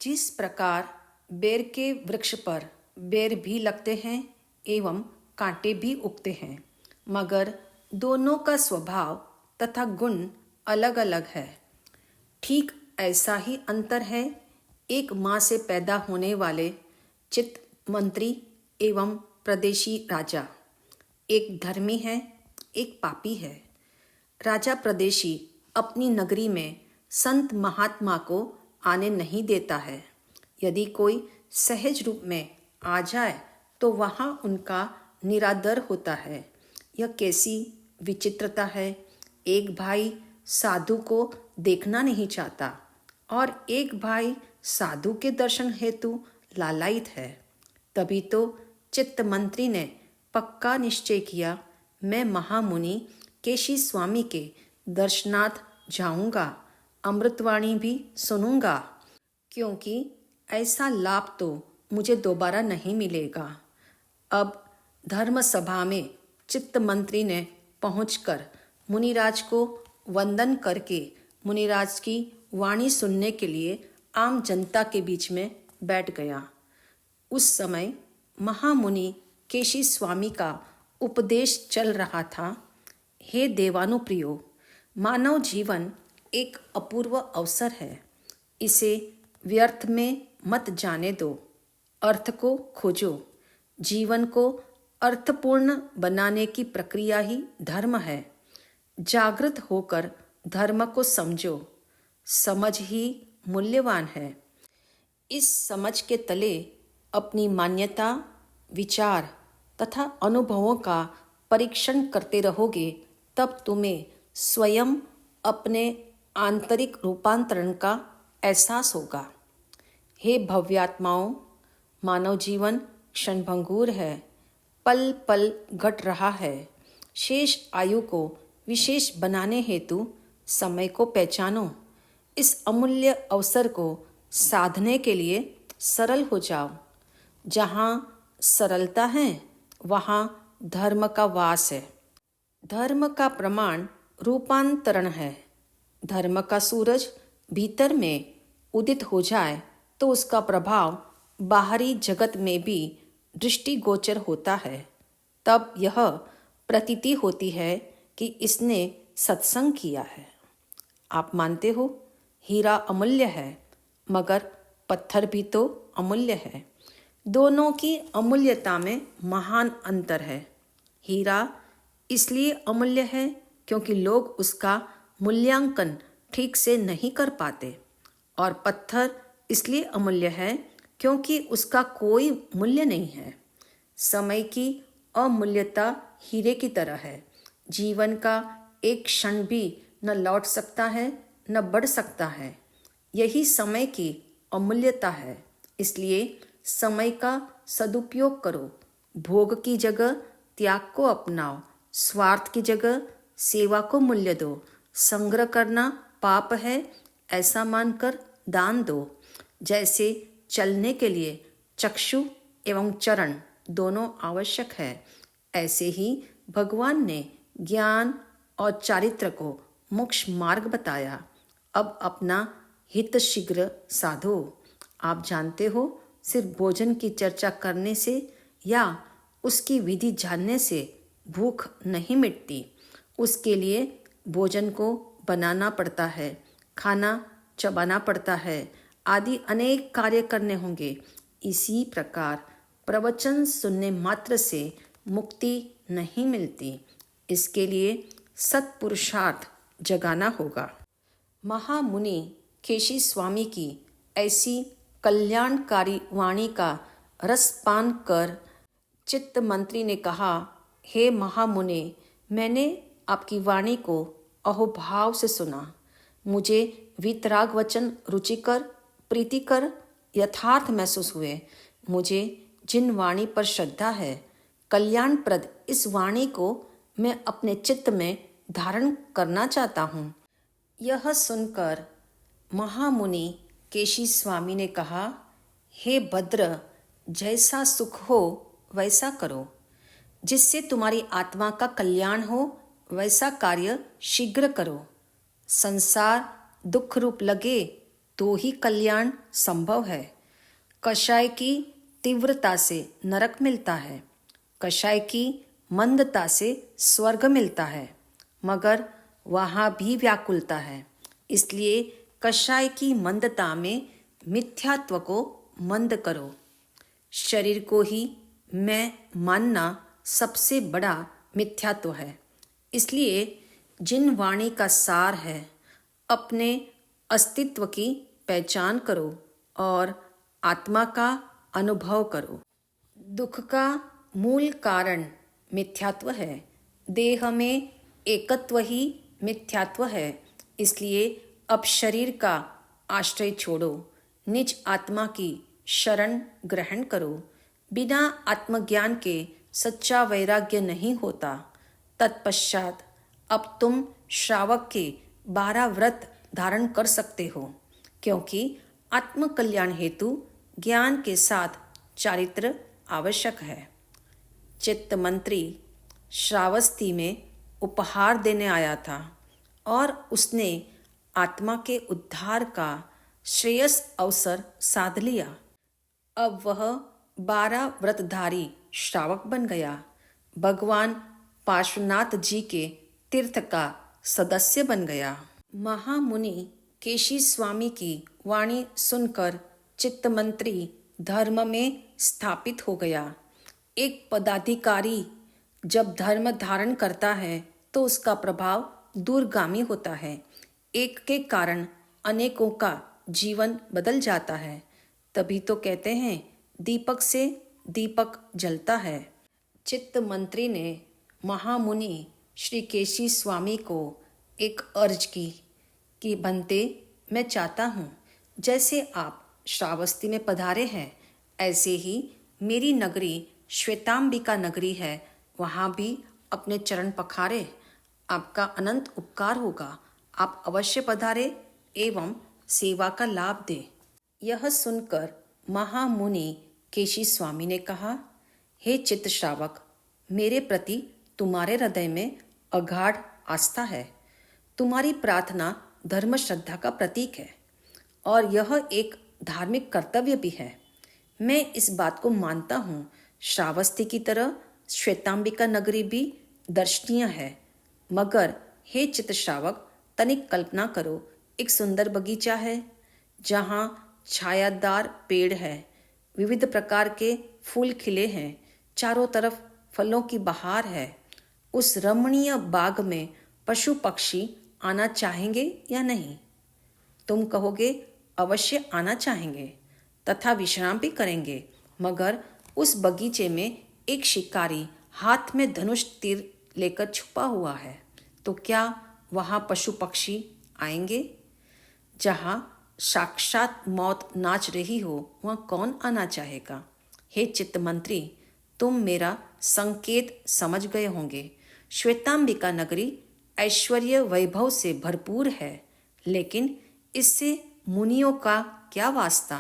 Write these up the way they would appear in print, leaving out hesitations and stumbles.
जिस प्रकार बेर के वृक्ष पर बेर भी लगते हैं एवं कांटे भी उगते हैं, मगर दोनों का स्वभाव तथा गुण अलग अलग है। ठीक ऐसा ही अंतर है एक माँ से पैदा होने वाले चित्त मंत्री एवं प्रदेशी राजा। एक धर्मी है, एक पापी है। राजा प्रदेशी अपनी नगरी में संत महात्मा को आने नहीं देता है। यदि कोई सहज रूप में आ जाए तो वहाँ उनका निरादर होता है। यह कैसी विचित्रता है। एक भाई साधु को देखना नहीं चाहता और एक भाई साधु के दर्शन हेतु लालायित है। तभी तो चित्त मंत्री ने पक्का निश्चय किया, मैं महामुनि केशी स्वामी के दर्शनार्थ जाऊंगा, अमृतवाणी भी सुनूंगा, क्योंकि ऐसा लाभ तो मुझे दोबारा नहीं मिलेगा। अब धर्म सभा में चित्त मंत्री ने पहुंचकर मुनिराज को वंदन करके मुनिराज की वाणी सुनने के लिए आम जनता के बीच में बैठ गया। उस समय महामुनि केशी स्वामी का उपदेश चल रहा था। हे देवानुप्रियो, मानव जीवन एक अपूर्व अवसर है। इसे व्यर्थ में मत जाने दो। अर्थ को खोजो। जीवन को अर्थपूर्ण बनाने की प्रक्रिया ही धर्म है। जागृत होकर धर्म को समझो। समझ ही मूल्यवान है। इस समझ के तले अपनी मान्यता, विचार तथा अनुभवों का परीक्षण करते रहोगे, तब तुम्हें स्वयं अपने आंतरिक रूपांतरण का एहसास होगा। हे भव्यात्माओं, मानव जीवन क्षणभंगुर है, पल पल घट रहा है। शेष आयु को विशेष बनाने हेतु समय को पहचानो। इस अमूल्य अवसर को साधने के लिए सरल हो जाओ। जहाँ सरलता है वहाँ धर्म का वास है। धर्म का प्रमाण रूपांतरण है। धर्म का सूरज भीतर में उदित हो जाए तो उसका प्रभाव बाहरी जगत में भी दृष्टिगोचर होता है। तब यह प्रतीति होती है कि इसने सत्संग किया है। आप मानते हो हीरा अमूल्य है, मगर पत्थर भी तो अमूल्य है। दोनों की अमूल्यता में महान अंतर है। हीरा इसलिए अमूल्य है क्योंकि लोग उसका मूल्यांकन ठीक से नहीं कर पाते, और पत्थर इसलिए अमूल्य है क्योंकि उसका कोई मूल्य नहीं है। समय की अमूल्यता हीरे की तरह है। जीवन का एक क्षण भी न लौट सकता है न बढ़ सकता है। यही समय की अमूल्यता है। इसलिए समय का सदुपयोग करो। भोग की जगह त्याग को अपनाओ। स्वार्थ की जगह सेवा को मूल्य दो। संग्रह करना पाप है ऐसा मानकर दान दो। जैसे चलने के लिए चक्षु एवं चरण दोनों आवश्यक है, ऐसे ही भगवान ने ज्ञान और चारित्र को मोक्ष मार्ग बताया। अब अपना हित शीघ्र साधो। आप जानते हो, सिर्फ भोजन की चर्चा करने से या उसकी विधि जानने से भूख नहीं मिटती। उसके लिए भोजन को बनाना पड़ता है, खाना चबाना पड़ता है, आदि अनेक कार्य करने होंगे। इसी प्रकार प्रवचन सुनने मात्र से मुक्ति नहीं मिलती। इसके लिए सत्पुरुषार्थ जगाना होगा। महामुनि केशी स्वामी की ऐसी कल्याणकारी वाणी का रसपान कर चित्त मंत्री ने कहा, हे महामुने, मैंने आपकी वाणी को अहोभाव से सुना। मुझे वीतराग वचन रुचिकर, प्रीतिकर, यथार्थ महसूस हुए। मुझे जिन वाणी पर श्रद्धा है, कल्याणप्रद इस वाणी को मैं अपने चित्त में धारण करना चाहता हूँ। यह सुनकर महामुनि केशी स्वामी ने कहा, हे भद्र, जैसा सुख हो वैसा करो। जिससे तुम्हारी आत्मा का कल्याण हो वैसा कार्य शीघ्र करो। संसार दुख रूप लगे तो ही कल्याण संभव है। कषाय की तीव्रता से नरक मिलता है, कषाय की मंदता से स्वर्ग मिलता है, मगर वहाँ भी व्याकुलता है। इसलिए कषाय की मंदता में मिथ्यात्व को मंद करो। शरीर को ही मैं मानना सबसे बड़ा मिथ्यात्व है। इसलिए जिन वाणी का सार है, अपने अस्तित्व की पहचान करो और आत्मा का अनुभव करो। दुख का मूल कारण मिथ्यात्व है। देह में एकत्व ही मिथ्यात्व है। इसलिए अब शरीर का आश्रय छोड़ो, निज आत्मा की शरण ग्रहण करो। बिना आत्मज्ञान के सच्चा वैराग्य नहीं होता। तत्पश्चात अब तुम श्रावक के 12 व्रत धारण कर सकते हो, क्योंकि आत्मकल्याण हेतु ज्ञान के साथ चारित्र आवश्यक है। चित्त मंत्री श्रावस्ती में उपहार देने आया था और उसने आत्मा के उद्धार का श्रेयस अवसर साध लिया। अब वह 12 व्रतधारी श्रावक बन गया। भगवान पार्श्वनाथ जी के तीर्थ का सदस्य बन गया। महामुनि केशी स्वामी की वाणी सुनकर चित्तमंत्री धर्म में स्थापित हो गया। एक पदाधिकारी जब धर्म धारण करता है तो उसका प्रभाव दूरगामी होता है। एक के कारण अनेकों का जीवन बदल जाता है। तभी तो कहते हैं दीपक से दीपक जलता है। चित्त मंत्री ने महामुनि श्री केशी स्वामी को एक अर्ज की कि बनते, मैं चाहता हूँ जैसे आप श्रावस्ती में पधारे हैं, ऐसे ही मेरी नगरी श्वेतांबिका नगरी है, वहाँ भी अपने चरण पखारे। आपका अनंत उपकार होगा। आप अवश्य पधारे एवं सेवा का लाभ दे। यह सुनकर महामुनि केशी स्वामी ने कहा, हे चित्त श्रावक, मेरे प्रति तुम्हारे हृदय में अगाध आस्था है। तुम्हारी प्रार्थना धर्म श्रद्धा का प्रतीक है और यह एक धार्मिक कर्तव्य भी है। मैं इस बात को मानता हूँ। श्रावस्ती की तरह श्वेतांबिका नगरी भी दर्शनीय है, मगर हे चित्त श्रावक, तनिक कल्पना करो, एक सुंदर बगीचा है जहाँ छायादार पेड़ है, विविध प्रकार के फूल खिले हैं, चारों तरफ फलों की बहार है। उस रमणीय बाग में पशु पक्षी आना चाहेंगे या नहीं? तुम कहोगे अवश्य आना चाहेंगे तथा विश्राम भी करेंगे, मगर उस बगीचे में एक शिकारी हाथ में धनुष तीर लेकर छुपा हुआ है, तो क्या वहाँ पशु पक्षी आएंगे? जहाँ साक्षात मौत नाच रही हो, वहाँ कौन आना चाहेगा? हे चित्त मंत्री, तुम मेरा संकेत समझ गए होंगे। श्वेतांबिका नगरी ऐश्वर्य वैभव से भरपूर है, लेकिन इससे मुनियों का क्या वास्ता?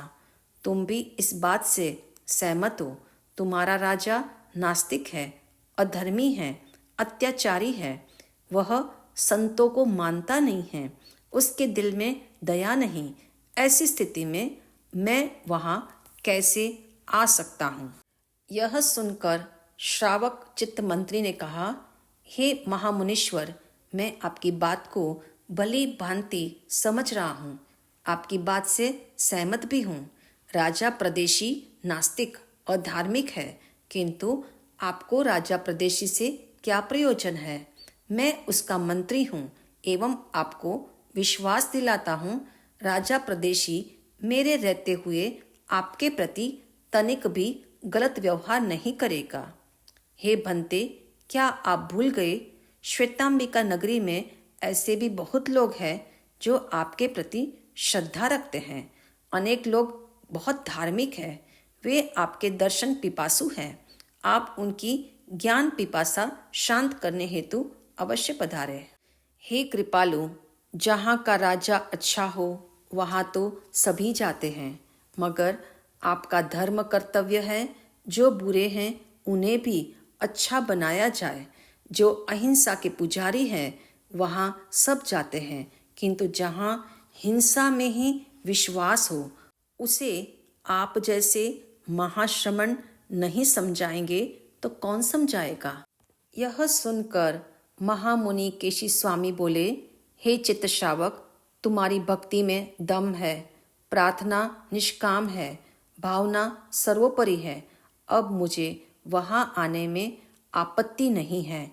तुम भी इस बात से सहमत हो। तुम्हारा राजा नास्तिक है, अधर्मी है, अत्याचारी है। वह संतों को मानता नहीं है, उसके दिल में दया नहीं। ऐसी स्थिति में मैं वहाँ कैसे आ सकता हूँ? यह सुनकर श्रावक चित्त मंत्री ने कहा, हे महामुनीश्वर, मैं आपकी बात को भली भांति समझ रहा हूँ, आपकी बात से सहमत भी हूँ। राजा प्रदेशी नास्तिक और धार्मिक है, किंतु आपको राजा प्रदेशी से क्या प्रयोजन है? मैं उसका मंत्री हूँ एवं आपको विश्वास दिलाता हूँ, राजा प्रदेशी मेरे रहते हुए आपके प्रति तनिक भी गलत व्यवहार नहीं करेगा। हे भंते, क्या आप भूल गए, श्वेतांबिका नगरी में ऐसे भी बहुत लोग हैं जो आपके प्रति श्रद्धा रखते हैं। अनेक लोग बहुत धार्मिक हैं, वे आपके दर्शन पिपासु हैं। आप उनकी ज्ञान पिपासा शांत करने हेतु अवश्य पधारे। हे कृपालु, जहाँ का राजा अच्छा हो वहाँ तो सभी जाते हैं, मगर आपका धर्म कर्तव्य है जो बुरे हैं उन्हें भी अच्छा बनाया जाए। जो अहिंसा के पुजारी हैं वहाँ सब जाते हैं, किंतु जहाँ हिंसा में ही विश्वास हो, उसे आप जैसे महाश्रमण नहीं समझाएंगे तो कौन समझाएगा। यह सुनकर महामुनि केशी स्वामी बोले, हे चित्त श्रावक, तुम्हारी भक्ति में दम है, प्रार्थना निष्काम है, भावना सर्वोपरि है। अब मुझे वहाँ आने में आपत्ति नहीं है।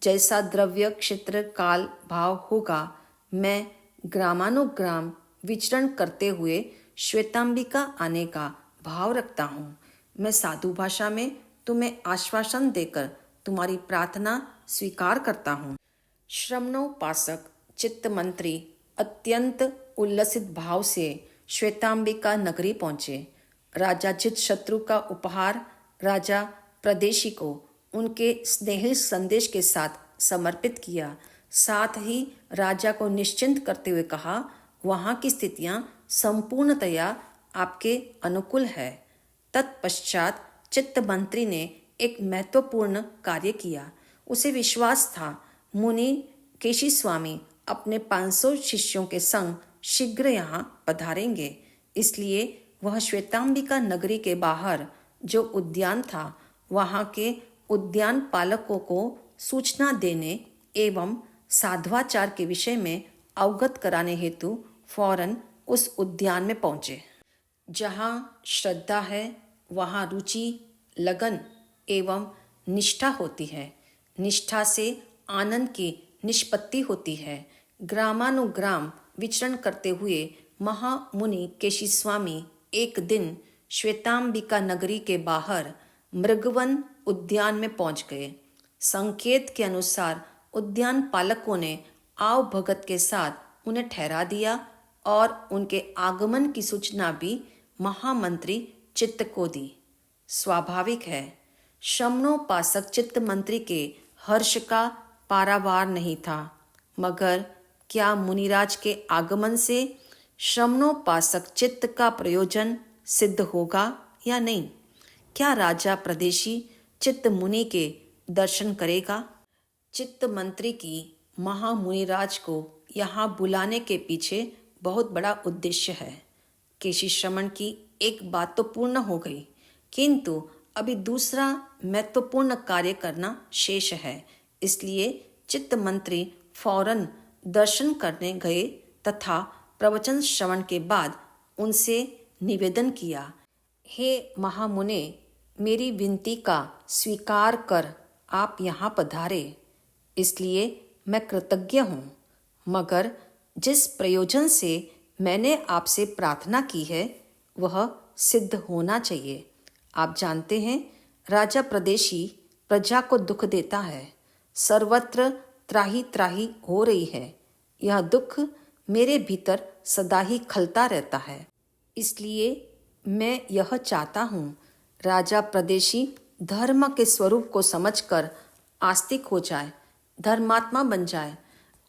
जैसा द्रव्य क्षेत्र काल भाव होगा, मैं ग्रामानुग्राम विचरण करते हुए श्वेतांबिका आने का भाव रखता हूँ। मैं साधु भाषा में तुम्हें आश्वासन देकर तुम्हारी प्रार्थना स्वीकार करता हूँ। श्रमणोपासक चित्त मंत्री अत्यंत उल्लसित भाव से श्वेतांबिका नगरी पहुंचे। राजा चितशत्रु का उपहार राजा प्रदेशी को उनके स्नेही संदेश के साथ समर्पित किया। साथ ही राजा को निश्चिंत करते हुए कहा, वहाँ की स्थितियाँ संपूर्णतया आपके अनुकूल है। तत्पश्चात चित्त मंत्री ने एक महत्वपूर्ण कार्य किया। उसे विश्वास था मुनि केशी स्वामी अपने 500 शिष्यों के संग शीघ्र यहाँ पधारेंगे। इसलिए वह श्वेतांबिका नगरी के बाहर जो उद्यान था, वहाँ के उद्यान पालकों को सूचना देने एवं साध्वाचार के विषय में अवगत कराने हेतु फौरन उस उद्यान में पहुँचे। जहाँ श्रद्धा है, वहाँ रुचि, लगन एवं निष्ठा होती है। निष्ठा से आनंद की निष्पत्ति होती है। ग्रामानुग्राम विचरण करते हुए महामुनि केशी स्वामी एक दिन श्वेतांबिका नगरी के बाहर मृगवन उद्यान में पहुंच गए। संकेत के अनुसार उद्यान पालकों ने आव भगत के साथ उन्हें ठहरा दिया और उनके आगमन की सूचना भी महामंत्री चित्त को दी। स्वाभाविक है, श्रमणोपासक चित्त मंत्री के हर्ष का पारावार नहीं था। मगर क्या मुनिराज के आगमन से श्रमणोपासक चित्त का प्रयोजन सिद्ध होगा या नहीं? क्या राजा प्रदेशी चित्त मुनि के दर्शन करेगा? चित्त मंत्री की महामुनिराज को यहाँ बुलाने के पीछे बहुत बड़ा उद्देश्य है। केशी श्रमण की एक बात तो पूर्ण हो गई, किंतु अभी दूसरा महत्वपूर्ण कार्य करना शेष है। इसलिए चित्त मंत्री फौरन दर्शन करने गए तथा प्रवचन श्रवण के बाद उनसे निवेदन किया, हे महामुने, मेरी विनती का स्वीकार कर आप यहाँ पधारे, इसलिए मैं कृतज्ञ हूँ। मगर जिस प्रयोजन से मैंने आपसे प्रार्थना की है, वह सिद्ध होना चाहिए। आप जानते हैं, राजा प्रदेशी प्रजा को दुख देता है। सर्वत्र त्राही त्राही हो रही है। यह दुख मेरे भीतर सदा ही खलता रहता है। इसलिए मैं यह चाहता हूँ, राजा प्रदेशी धर्म के स्वरूप को समझकर आस्तिक हो जाए, धर्मात्मा बन जाए।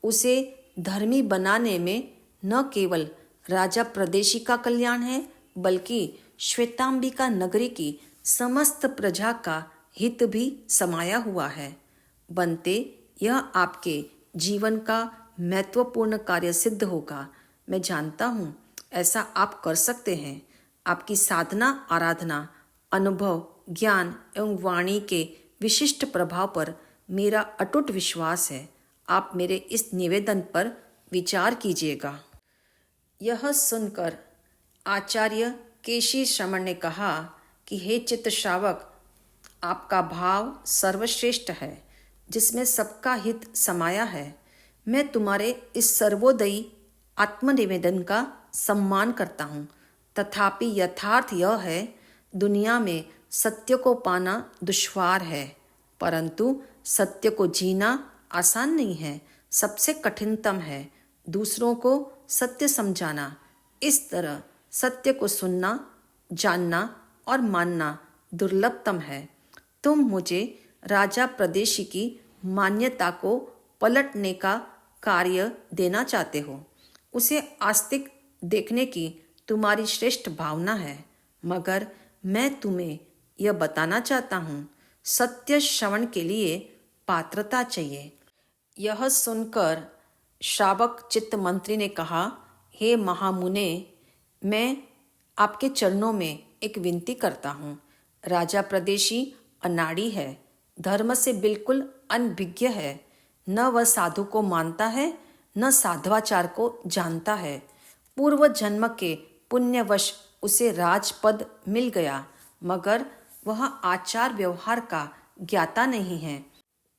उसे धर्मी बनाने में न केवल राजा प्रदेशी का कल्याण है, बल्कि श्वेतांबिका नगरी की समस्त प्रजा का हित भी समाया हुआ है। बनते यह आपके जीवन का महत्वपूर्ण कार्य सिद्ध होगा। मैं जानता हूँ ऐसा आप कर सकते हैं। आपकी साधना, आराधना, अनुभव, ज्ञान एवं वाणी के विशिष्ट प्रभाव पर मेरा अटूट विश्वास है। आप मेरे इस निवेदन पर विचार कीजिएगा। यह सुनकर आचार्य केशी श्रमण ने कहा कि हे चित्त श्रावक, आपका भाव सर्वश्रेष्ठ है, जिसमें सबका हित समाया है। मैं तुम्हारे इस सर्वोदयी आत्मनिवेदन का सम्मान करता हूँ। तथापि यथार्थ यह है, दुनिया में सत्य को पाना दुश्वार है, परंतु सत्य को जीना आसान नहीं है, सबसे कठिनतम है। दूसरों को सत्य समझाना, इस तरह सत्य को सुनना, जानना और मानना दुर्लभतम है। तुम मुझे राजा प्रदेशी की मान्यता को पलटने का कार्य देना चाहते हो। उसे आस्तिक देखने की तुम्हारी श्रेष्ठ भावना है, मगर मैं तुम्हें यह बताना चाहता हूँ, सत्य श्रवण के लिए पात्रता चाहिए। यह सुनकर श्रावक चित्त मंत्री ने कहा, हे महामुने, मैं आपके चरणों में एक विनती करता हूँ। राजा प्रदेशी अनाड़ी है, धर्म से बिल्कुल अनभिज्ञ है। न वह साधु को मानता है, न साधवाचार को जानता है। पूर्व जन्म के पुण्यवश उसे राजपद मिल गया, मगर वह आचार व्यवहार का ज्ञाता नहीं है।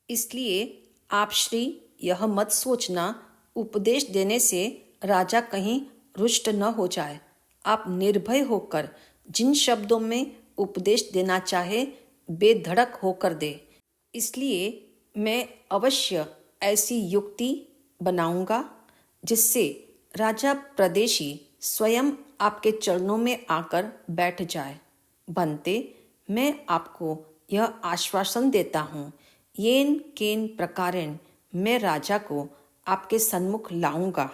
इसलिए आप श्री यह मत सोचना उपदेश देने से राजा कहीं रुष्ट न हो जाए। आप निर्भय होकर जिन शब्दों में उपदेश देना चाहे बेधड़क होकर दे। इसलिए मैं अवश्य ऐसी युक्ति बनाऊंगा जिससे राजा प्रदेशी स्वयं आपके चरणों में आकर बैठ जाए। बनते, मैं आपको यह आश्वासन देता हूँ, येन केन प्रकारेण मैं राजा को आपके सन्मुख लाऊंगा।